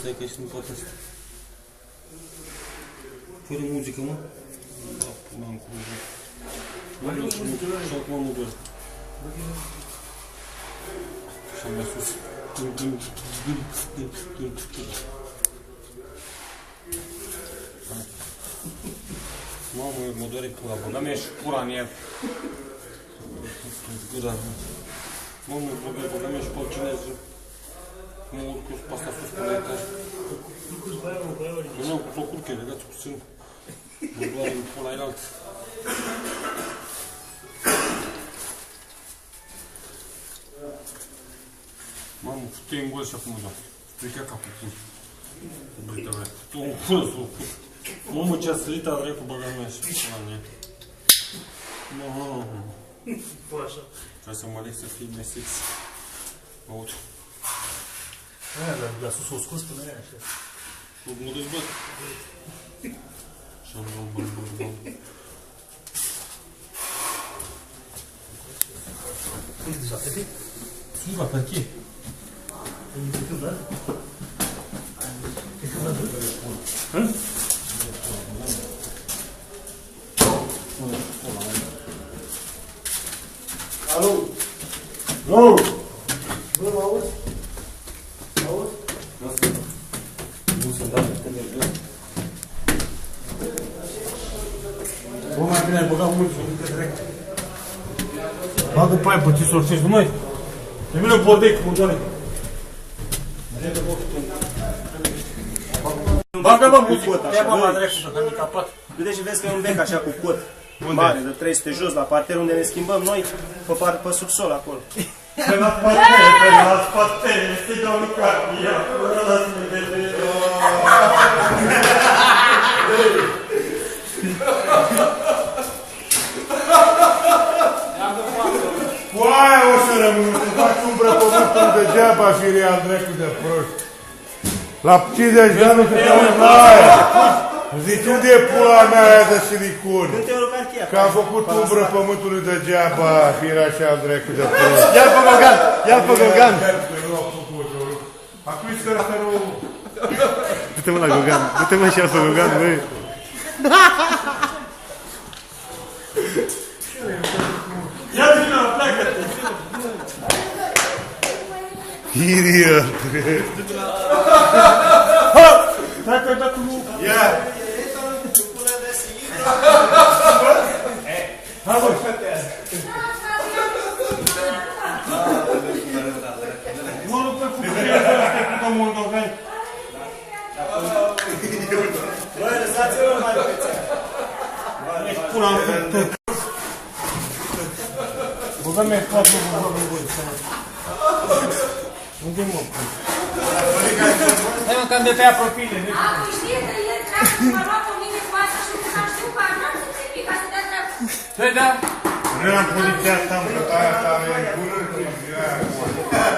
stai că ești în poate asta. Fără muzică, mă? Da, pula-n curvă. Și acum nu doar. Și-am mai sus. Mamă, mă doare pula, băga-mi și pula în el. Gura. Mamă, băga-mi și pe chinez. Mă urc pe asta sus pe la etaj. Nu, cu o curche, legați puțin. Mă doare pula în alt. Mamă, fute-i în gol și acum, da. Strica capul pun. Uite, băi, tu un cursul. Mamă, ce-a sărit a dracu băga mea și pula în ea. Mamă. Trebuie să mă aleg să fii mai sexy. Aud. Aia, dar sus o scos până aia, așa. Mă dezbat. Și-am bam. Uite, deja, te-ai? Sus la parchet. Te când, da? Te când, da? Hă? Alo? Alo? Bă, mă auzi? Mă auzi? Nu sunt dat de nervios. Bă, mai bine ai băgat mult și uite direct. Bagă pe aia, bătiți sorțești, nu mai? De mine bordei cu mundoane. Bagă, bă, muzică, ia bă, la dreaptă, că mi-a capat. Du-te și vezi că e un bec așa cu cot mare, de 300 jos, la parter unde ne schimbăm noi, pe subsol acolo. Pe la spate, se dau lucrat, ia, lasă-mi de Cu aia o să rămân, îmi faci umbră pământul degeaba și real dracu de proști. La 50 de ani să te uiți la aia. Zici, unde e pula mea aia de silicon? Când te rog cheia. Că am făcut umbră pământului degeaba și era așa dracu de proști. Ia-l pe Gogan, ia-l pe Gogan. Acum să ăsta nu... Du-te mă la Gogan, du-te mă și ia pe Gogan, băi. Ia vină, pleacă-te! Idiot! Stai că ai dat cu... Ia! Hai, bă! Mă rog pe fucărie ăsta cu domnul Dogani. Băi, lăsați-vă mai pe țea. Ești pula în fătă. Băga mi-ai capul, băi, unde mă pun? Hai mă, că-mi de pe apropiile. Știi că el trebuie să mă rog pe mine cu asta și că știu că n-am să ți-i ca să dea drept. Păi da. Nu am poliția asta, am plătat aia tare în bună.